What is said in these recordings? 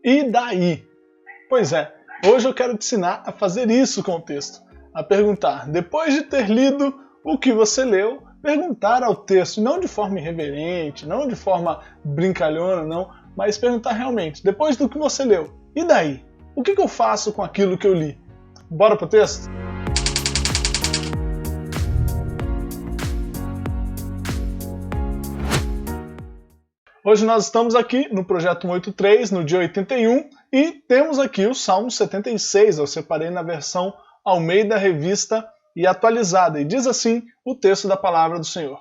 E daí? Pois é, hoje eu quero te ensinar a fazer isso com o texto. A perguntar, depois de ter lido o que você leu, perguntar ao texto, não de forma irreverente, não de forma brincalhona, não, mas perguntar realmente, depois do que você leu, e daí? O que eu faço com aquilo que eu li? Bora pro texto? Hoje nós estamos aqui no Projeto 183, no dia 81, e temos aqui o Salmo 76, eu separei na versão Almeida Revista e atualizada, e diz assim o texto da palavra do Senhor.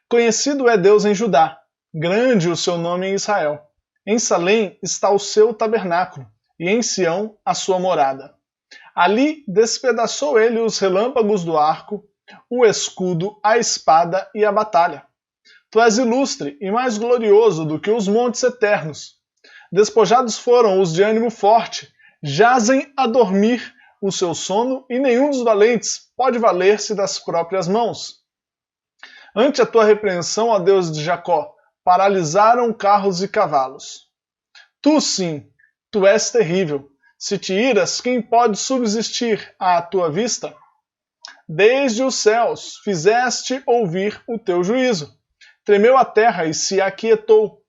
Conhecido é Deus em Judá, grande o seu nome em Israel. Em Salém está o seu tabernáculo, e em Sião a sua morada. Ali despedaçou ele os relâmpagos do arco, o escudo, a espada e a batalha. Tu és ilustre e mais glorioso do que os montes eternos. Despojados foram os de ânimo forte, jazem a dormir o seu sono, e nenhum dos valentes pode valer-se das próprias mãos. Ante a tua repreensão, ó Deus de Jacó, paralisaram carros e cavalos. Tu sim, tu és terrível. Se te iras, quem pode subsistir à tua vista? Desde os céus fizeste ouvir o teu juízo. Tremeu a terra e se aquietou.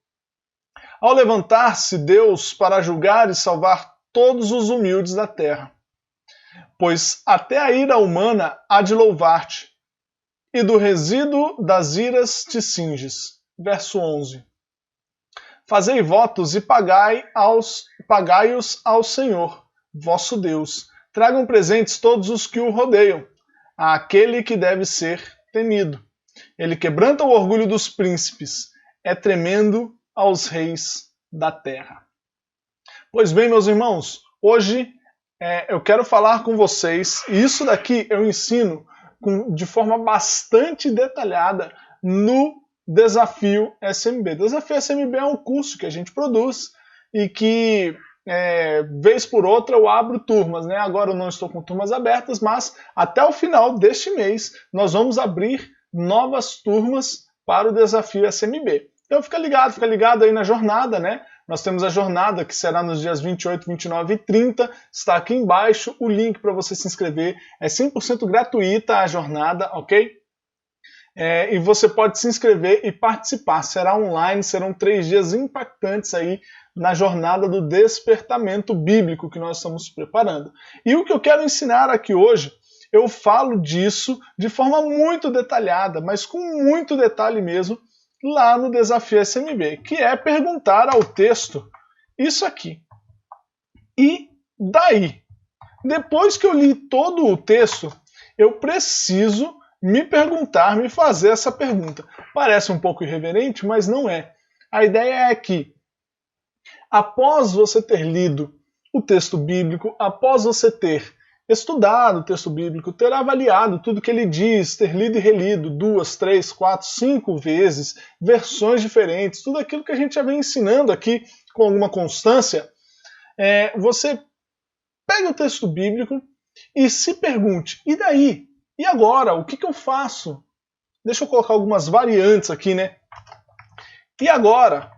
Ao levantar-se Deus para julgar e salvar todos os humildes da terra. Pois até a ira humana há de louvar-te, e do resíduo das iras te cinges. Verso 11. Fazei votos e pagai-os ao Senhor, vosso Deus. Tragam presentes todos os que o rodeiam, àquele que deve ser temido. Ele quebranta o orgulho dos príncipes, é tremendo aos reis da terra. Pois bem, meus irmãos, hoje eu quero falar com vocês, e isso daqui eu ensino de forma bastante detalhada no Desafio SMB. Desafio SMB é um curso que a gente produz e que, vez por outra, eu abro turmas, né? Agora eu não estou com turmas abertas, mas até o final deste mês nós vamos abrir novas turmas para o Desafio SMB. Então fica ligado aí na jornada, né? Nós temos a jornada que será nos dias 28, 29 e 30. Está aqui embaixo o link para você se inscrever. É 100% gratuita a jornada, ok? E você pode se inscrever e participar. Será online, serão 3 dias impactantes aí na jornada do despertamento bíblico que nós estamos preparando. E o que eu quero ensinar aqui hoje, eu falo disso de forma muito detalhada, mas com muito detalhe mesmo, lá no Desafio SMB, que é perguntar ao texto isso aqui. E daí? Depois que eu li todo o texto, eu preciso me perguntar, me fazer essa pergunta. Parece um pouco irreverente, mas não é. A ideia é que, após você ter lido o texto bíblico, após você ter estudado o texto bíblico, ter avaliado tudo que ele diz, ter lido e relido 2, 3, 4, 5 vezes, versões diferentes, tudo aquilo que a gente já vem ensinando aqui com alguma constância, você pega o texto bíblico e se pergunte, e daí? E agora? O que eu faço? Deixa eu colocar algumas variantes aqui, né? E agora?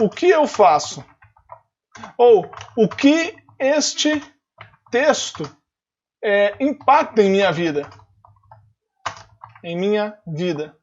O que eu faço? Ou o que este texto impacta em minha vida? Em minha vida.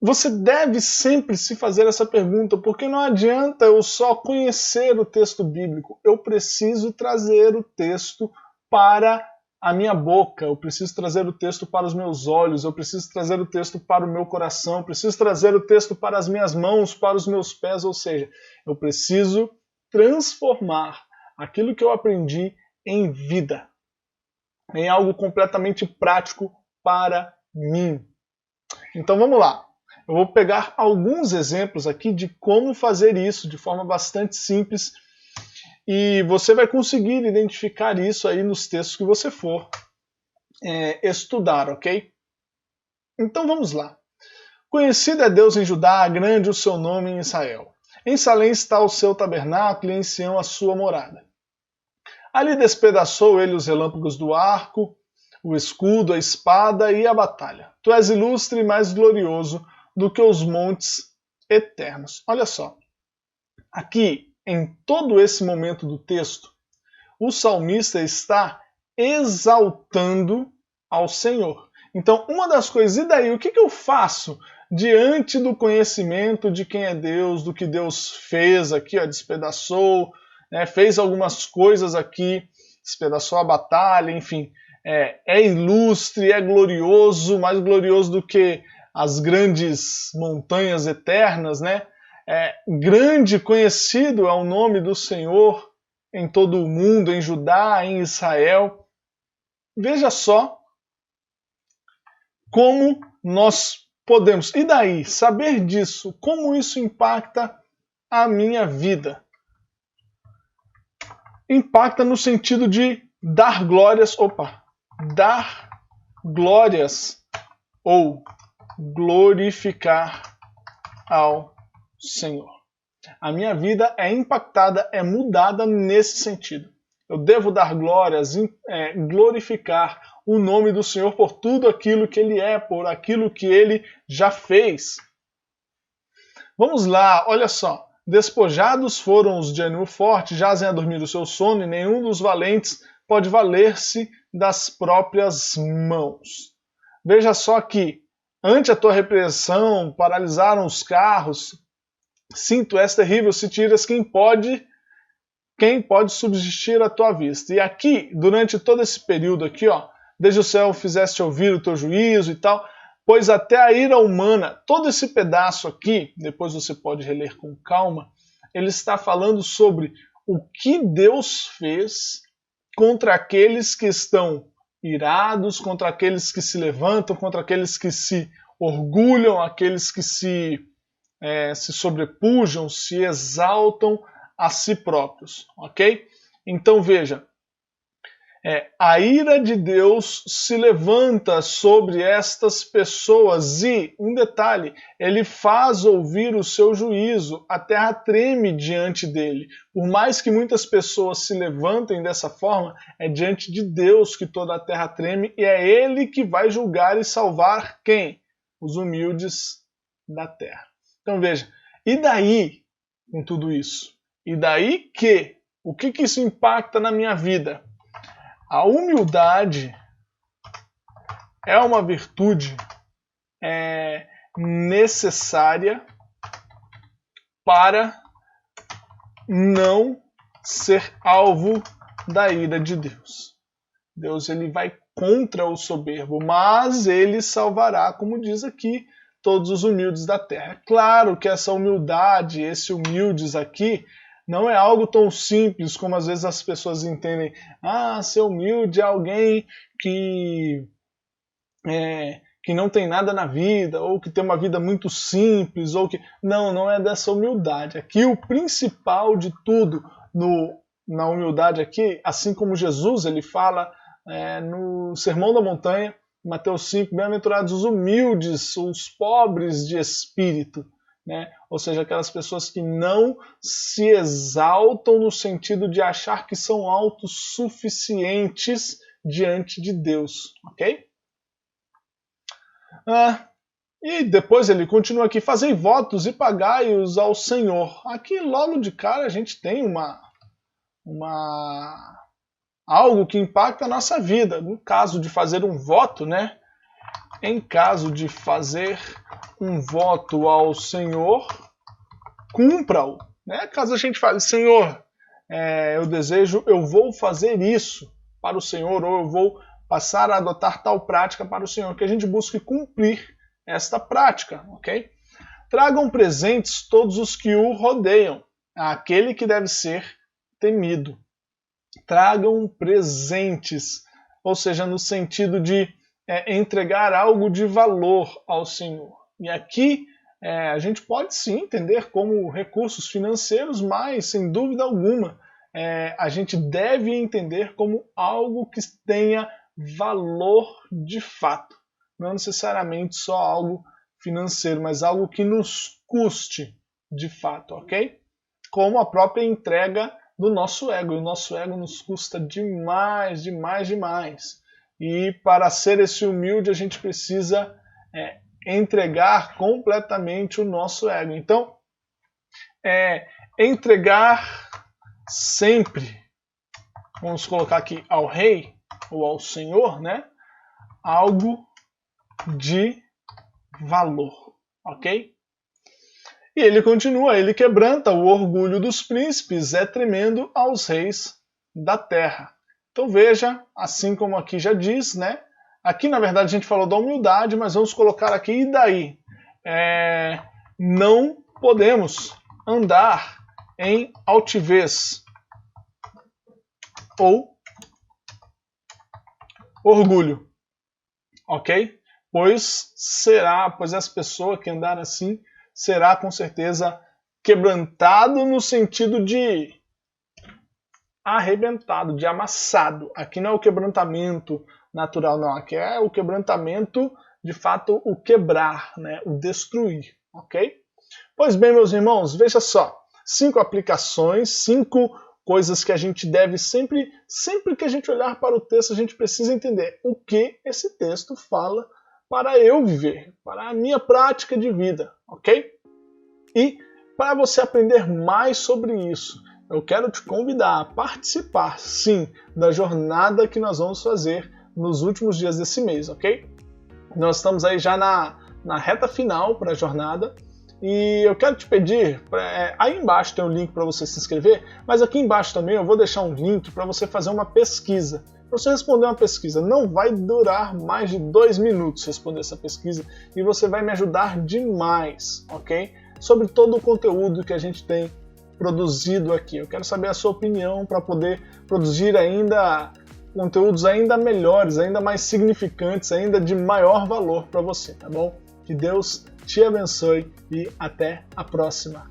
Você deve sempre se fazer essa pergunta, porque não adianta eu só conhecer o texto bíblico. Eu preciso trazer o texto para a minha boca, eu preciso trazer o texto para os meus olhos, eu preciso trazer o texto para o meu coração, eu preciso trazer o texto para as minhas mãos, para os meus pés, ou seja, eu preciso transformar aquilo que eu aprendi em vida, em algo completamente prático para mim. Então vamos lá. Eu vou pegar alguns exemplos aqui de como fazer isso de forma bastante simples e você vai conseguir identificar isso aí nos textos que você for estudar, ok? Então vamos lá. Conhecido é Deus em Judá, grande o seu nome em Israel. Em Salém está o seu tabernáculo e em Sião a sua morada. Ali despedaçou ele os relâmpagos do arco, o escudo, a espada e a batalha. Tu és ilustre e mais glorioso do que os montes eternos. Olha só. Aqui, em todo esse momento do texto, o salmista está exaltando ao Senhor. Então, uma das coisas, e daí, o que eu faço diante do conhecimento de quem é Deus, do que Deus fez aqui, ó, despedaçou, né, fez algumas coisas aqui, despedaçou a batalha, enfim, é ilustre, é glorioso, mais glorioso do que as grandes montanhas eternas, né? Grande, conhecido é o nome do Senhor em todo o mundo, em Judá, em Israel. Veja só como nós podemos, e daí, saber disso, como isso impacta a minha vida. Impacta no sentido de dar glórias, dar glórias ou glorificar ao Senhor. A minha vida é impactada, é mudada nesse sentido. Eu devo dar glórias, glorificar o nome do Senhor por tudo aquilo que Ele é, por aquilo que Ele já fez. Vamos lá, olha só. Despojados foram os de ânimo forte, jazem a dormir o seu sono, e nenhum dos valentes pode valer-se das próprias mãos. Veja só que, ante a tua repressão, paralisaram os carros. Sim, tu és terrível, se tiras quem pode subsistir à tua vista. E aqui, durante todo esse período aqui, ó, desde o céu fizeste ouvir o teu juízo e tal, pois até a ira humana, todo esse pedaço aqui, depois você pode reler com calma, ele está falando sobre o que Deus fez contra aqueles que estão irados, contra aqueles que se levantam, contra aqueles que se orgulham, aqueles que se sobrepujam, se exaltam a si próprios, ok? Então veja, a ira de Deus se levanta sobre estas pessoas e, um detalhe, ele faz ouvir o seu juízo, a terra treme diante dele. Por mais que muitas pessoas se levantem dessa forma, é diante de Deus que toda a terra treme e é ele que vai julgar e salvar quem? Os humildes da terra. Então veja, e daí com tudo isso? E daí que? O que isso impacta na minha vida? A humildade é uma virtude necessária para não ser alvo da ira de Deus. Deus ele vai contra o soberbo, mas ele salvará, como diz aqui, todos os humildes da terra. É claro que essa humildade, esse humildes aqui, não é algo tão simples como às vezes as pessoas entendem. Ah, ser humilde é alguém que não tem nada na vida, ou que tem uma vida muito simples, ou que... Não é dessa humildade. Aqui o principal de tudo na humildade aqui, assim como Jesus ele fala no Sermão da Montanha, Mateus 5, bem-aventurados os humildes, os pobres de espírito. Né? Ou seja, aquelas pessoas que não se exaltam no sentido de achar que são autossuficientes diante de Deus, ok? E depois ele continua aqui, fazei votos e pagai-os ao Senhor. Aqui logo de cara a gente tem algo que impacta a nossa vida. No caso de fazer um voto, né? Em caso de fazer um voto ao Senhor, cumpra-o. Né? Caso a gente fale, Senhor, eu vou fazer isso para o Senhor, ou eu vou passar a adotar tal prática para o Senhor, que a gente busque cumprir esta prática, ok? Tragam presentes todos os que o rodeiam, àquele que deve ser temido. Tragam presentes, ou seja, no sentido de entregar algo de valor ao Senhor. E aqui a gente pode sim entender como recursos financeiros, mas sem dúvida alguma a gente deve entender como algo que tenha valor de fato. Não necessariamente só algo financeiro, mas algo que nos custe de fato, ok? Como a própria entrega do nosso ego. E o nosso ego nos custa demais, demais, demais. E para ser esse humilde, a gente precisa entregar completamente o nosso ego. Então, entregar sempre, vamos colocar aqui ao rei ou ao senhor, né? Algo de valor, ok? E ele continua, ele quebranta o orgulho dos príncipes, é tremendo aos reis da terra. Então veja, assim como aqui já diz, né? Aqui na verdade a gente falou da humildade, mas vamos colocar aqui, e daí? Não podemos andar em altivez ou orgulho, ok? Pois as pessoas que andarem assim será com certeza quebrantado no sentido de arrebentado, de amassado. Aqui não é o quebrantamento natural, não. Aqui é o quebrantamento, de fato, o quebrar, né? O destruir, ok? Pois bem, meus irmãos, veja só. 5 aplicações, 5 coisas que a gente deve sempre que a gente olhar para o texto, a gente precisa entender o que esse texto fala para eu viver, para a minha prática de vida, ok? E para você aprender mais sobre isso, eu quero te convidar a participar, sim, da jornada que nós vamos fazer nos últimos dias desse mês, ok? Nós estamos aí já na reta final para a jornada e eu quero te pedir, aí embaixo tem um link para você se inscrever, mas aqui embaixo também eu vou deixar um link para você fazer uma pesquisa. Para você responder uma pesquisa, não vai durar mais de 2 minutos responder essa pesquisa e você vai me ajudar demais, ok? Sobre todo o conteúdo que a gente tem produzido aqui. Eu quero saber a sua opinião para poder produzir ainda conteúdos ainda melhores, ainda mais significantes, ainda de maior valor para você, tá bom? Que Deus te abençoe e até a próxima.